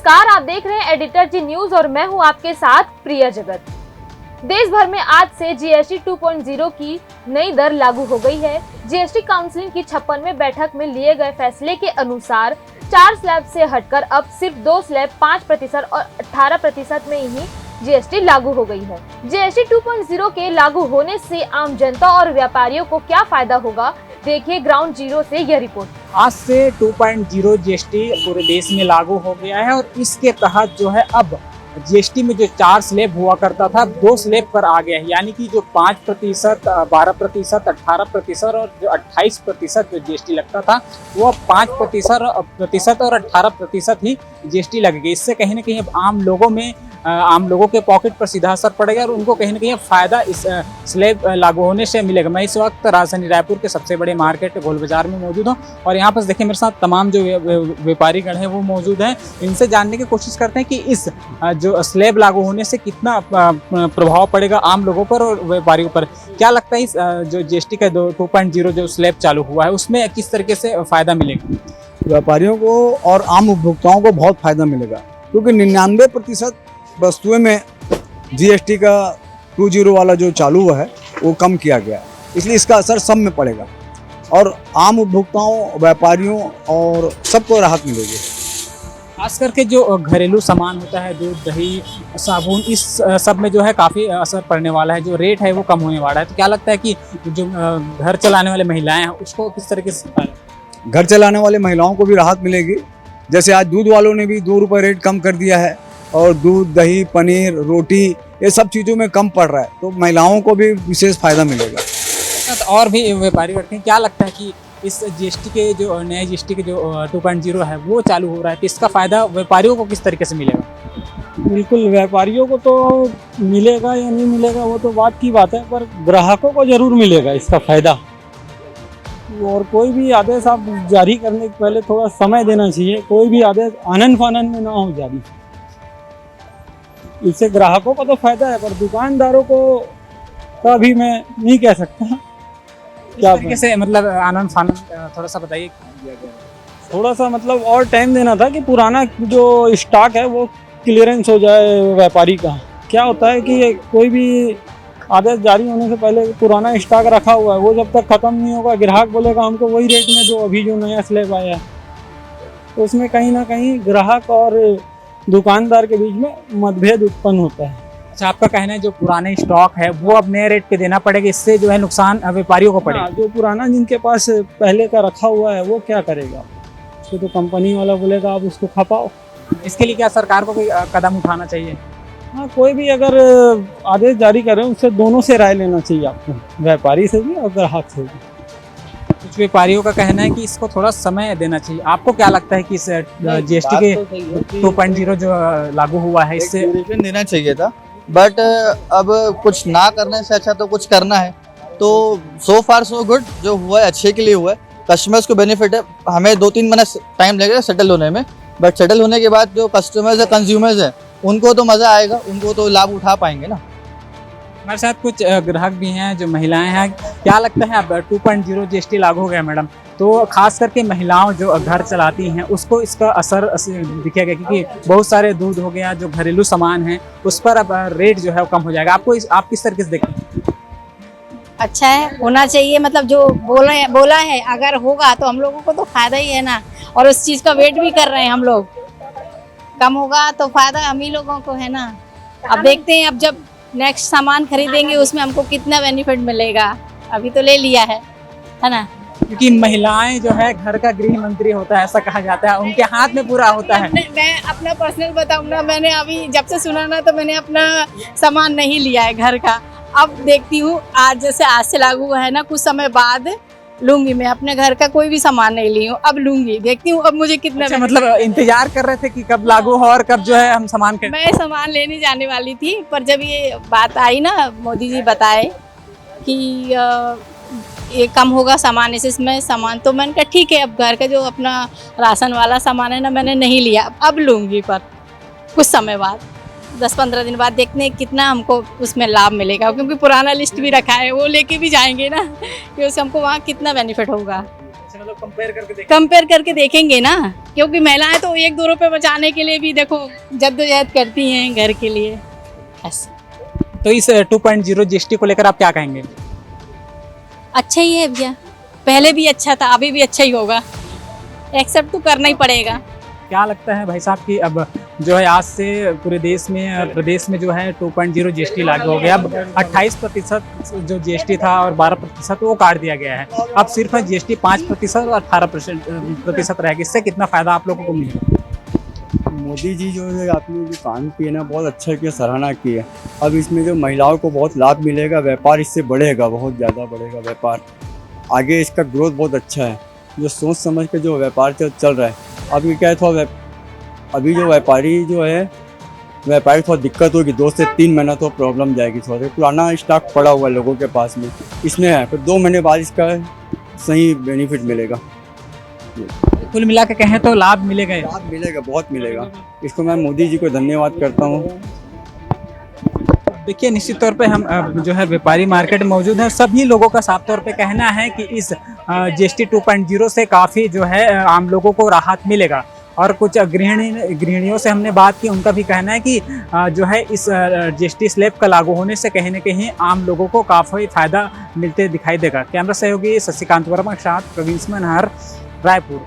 नमस्कार, आप देख रहे हैं एडिटर जी न्यूज और मैं हूं आपके साथ प्रिया जगत। देश भर में आज से जीएसटी 2.0 की नई दर लागू हो गई है। जीएसटी काउंसिल की 56वें बैठक में लिए गए फैसले के अनुसार 4 स्लैब से हटकर अब सिर्फ 2 स्लैब 5% और 18% में ही जीएसटी लागू हो गई है। जीएसटी 2.0 के लागू होने से आम जनता और व्यापारियों को क्या फायदा होगा, देखिए ग्राउंड जीरो से यह रिपोर्ट। आज से 2.0 जीएसटी पूरे देश में लागू हो गया है और इसके तहत जो है अब जीएसटी में जो 4 स्लैब हुआ करता था 2 स्लैब पर आ गया है। यानी कि जो 5%, 12%, 18% और जो 28% जो जीएसटी लगता था वो 5% और 18% ही जीएसटी लगेगी। इससे कहीं ना कहीं अब आम लोगों के पॉकेट पर सीधा असर पड़ेगा और उनको कहीं ना कहीं फायदा इस स्लैब लागू होने से मिलेगा। मैं इस वक्त राजधानी रायपुर के सबसे बड़े मार्केट गोल बाजार में मौजूद हूँ और यहाँ पर देखिए मेरे साथ तमाम जो व्यापारीगण हैं वो मौजूद हैं। इनसे जानने की कोशिश करते हैं कि इस जो स्लैब लागू होने से कितना प्रभाव पड़ेगा आम लोगों पर और व्यापारियों पर। क्या लगता है इस जो जीएसटी का 2.0 जो स्लैब चालू हुआ है उसमें किस तरीके से फायदा मिलेगा? व्यापारियों को और आम उपभोक्ताओं को बहुत फायदा मिलेगा, क्योंकि 99% वस्तुएं में जीएसटी का 2.0 वाला जो चालू हुआ है वो कम किया गया है, इसलिए इसका असर सब में पड़ेगा और आम उपभोक्ताओं, व्यापारियों और सबको राहत मिलेगी। खास करके जो घरेलू सामान होता है, दूध, दही, साबुन, इस सब में जो है काफ़ी असर पड़ने वाला है। जो रेट है वो कम होने वाला है। तो क्या लगता है कि जो घर चलाने वाले महिलाएं हैं उसको किस तरीके से? घर चलाने वाले महिलाओं को भी राहत मिलेगी। जैसे आज दूध वालों ने भी 2 रुपये रेट कम कर दिया है और दूध, दही, पनीर, रोटी ये सब चीज़ों में कम पड़ रहा है, तो महिलाओं को भी विशेष फायदा मिलेगा। तो और भी व्यापारी बैठे हैं, क्या लगता है कि इस जीएसटी के जो नए जीएसटी के जो 2.0 है वो चालू हो रहा है तो इसका फायदा व्यापारियों को किस तरीके से मिलेगा? बिल्कुल, व्यापारियों को तो मिलेगा या नहीं मिलेगा वो तो बात की बात है, पर ग्राहकों को जरूर मिलेगा इसका फायदा। और कोई भी आदेश आप जारी करने के पहले थोड़ा समय देना चाहिए। कोई भी आदेश आनन फानन में ना हो जारी। इससे ग्राहकों को तो फायदा है, पर दुकानदारों को का भी मैं नहीं कह सकता। क्या कैसे मतलब आनंद फानंद थोड़ा सा बताइए। थोड़ा सा मतलब और टाइम देना था कि पुराना जो स्टॉक है वो क्लियरेंस हो जाए व्यापारी का। क्या होता है कि कोई भी आदेश जारी होने से पहले पुराना स्टॉक रखा हुआ है वो जब तक ख़त्म नहीं होगा ग्राहक बोलेगा हमको वही रेट में दो, अभी जो नया स्लैब आया है। तो उसमें कहीं ना कहीं ग्राहक और दुकानदार के बीच में मतभेद उत्पन्न होता है। अच्छा, आपका कहना है जो पुराने स्टॉक है वो अब नए रेट पे देना पड़ेगा, इससे जो है नुकसान व्यापारियों को पड़ेगा। जो पुराना जिनके पास पहले का रखा हुआ है वो क्या करेगा? उसको तो कंपनी वाला बोलेगा आप उसको खपाओ। इसके लिए क्या सरकार को कोई कदम उठाना चाहिए? हाँ, कोई भी अगर आदेश जारी करे उससे दोनों से राय लेना चाहिए आपको, व्यापारी से भी और ग्राहक से भी। कुछ व्यापारियों का कहना है कि इसको थोड़ा समय देना चाहिए। आपको क्या लगता है कि इस जीएसटी के 2.0 जो लागू हुआ है इससे देना चाहिए था, बट अब कुछ ना करने से अच्छा तो कुछ करना है। तो सो फार सो गुड, जो हुआ है अच्छे के लिए हुआ है, कस्टमर्स को बेनिफिट है। हमें 2-3 महीने टाइम लगेगा सेटल होने में, बट सेटल होने के बाद जो कस्टमर्स है, कंज्यूमर्स है, उनको तो मज़ा आएगा, उनको तो लाभ उठा पाएंगे ना। हमारे साथ कुछ ग्राहक भी हैं जो महिलाएं हैं। क्या लगता है अब 2.0 जीएसटी लागू हो गया मैडम, तो खास करके महिलाओं जो घर चलाती हैं उसको इसका असर दिखेगा, क्योंकि बहुत सारे दूध हो गया, जो घरेलू सामान है उस पर अब रेट जो है वो कम हो जाएगा। आप किस तरीके से देखते हैं? अच्छा है, होना चाहिए। मतलब जो बोला है अगर होगा तो हम लोगों को तो फायदा ही है ना, और उस चीज़ का वेट भी कर रहे हैं हम लोग। कम होगा तो फायदा हम ही लोगों को है ना। अब देखते हैं, अब जब नेक्स्ट सामान खरीदेंगे उसमें हमको कितना बेनिफिट मिलेगा। अभी तो ले लिया है ना। क्योंकि महिलाएं जो है घर का गृह मंत्री होता है ऐसा कहा जाता है, उनके हाथ में पूरा होता है। मैं अपना पर्सनल बताऊँ ना, मैंने अभी जब से सुना ना तो मैंने अपना सामान नहीं लिया है घर का। अब देखती हूँ, आज से लागू हुआ है ना, कुछ समय बाद लूंगी। मैं अपने घर का कोई भी सामान नहीं ली हूँ, अब लूंगी। देखती हूँ अब मुझे कितना। अच्छा, मतलब इंतजार कर रहे थे कि कब लागू हो और कब जो है हम सामान खरीदें। मैं सामान लेने जाने वाली थी, पर जब ये बात आई ना, मोदी जी बताए कि ये कम होगा सामान, इसमें सामान, तो मैंने कहा ठीक है। अब घर का जो अपना राशन वाला सामान है ना, मैंने नहीं लिया, अब लूंगी। पर कुछ समय बाद 10-15 दिन बाद देखते हैं कितना हमको उसमें लाभ मिलेगा, क्योंकि पुराना लिस्ट भी रखा है, वो लेके भी जाएंगे ना कि उससे हमको वहाँ कितना बेनिफिट होगा। अच्छा, मतलब कंपेयर करके देखें। कंपेयर करके देखेंगे ना, क्योंकि महिलाएं तो 1-2 रुपए बचाने के लिए भी देखो जद्दोजहद करती हैं घर के लिए ऐसे। तो इस 2.0 जीएसटी को लेकर आप क्या कहेंगे? अच्छा ही है भैया, पहले भी अच्छा था, अभी भी अच्छा ही होगा, एक्सेप्ट तो करना ही पड़ेगा। क्या लगता है भाई साहब कि अब जो है आज से पूरे देश में प्रदेश में जो है 2.0 जीएसटी लागू हो गया। अब 28% जो जीएसटी था और 12% वो काट दिया गया है। अब सिर्फ जीएसटी 5% और 18% रहेगा। इससे कितना फायदा आप लोगों को मिलेगा? मोदी जी जो है आपने जो काम किए ना बहुत अच्छा किया, सराहना की है। अब इसमें जो महिलाओं को बहुत लाभ मिलेगा, व्यापार इससे बढ़ेगा, बहुत ज़्यादा बढ़ेगा व्यापार, आगे इसका ग्रोथ बहुत अच्छा है। जो सोच समझ के जो व्यापार चल रहा है, अभी क्या है थोड़ा अभी जो व्यापारी थोड़ा दिक्कत होगी, 2 से 3 महीना तो प्रॉब्लम जाएगी। थोड़ा पुराना स्टॉक पड़ा हुआ है लोगों के पास में, इसमें है फिर 2 महीने बाद इसका सही बेनिफिट मिलेगा। कुल मिला के कहें तो लाभ मिलेगा। लाभ मिलेगा, बहुत मिलेगा। इसको मैं मोदी जी को धन्यवाद करता हूँ। देखिए, निश्चित तौर पे हम जो है व्यापारी मार्केट में मौजूद है। सभी लोगों का साफ तौर पे कहना है कि इस जीएसटी 2.0 से काफ़ी जो है आम लोगों को राहत मिलेगा। और कुछ गृहिणियों से हमने बात की, उनका भी कहना है कि जो है इस जीएसटी स्लैब का लागू होने से कहीं न कहीं आम लोगों को काफ़ी फायदा मिलते दिखाई देगा। कैमरा सहयोगी शशिकांत वर्मा के साथ प्रवीण मनहर, रायपुर।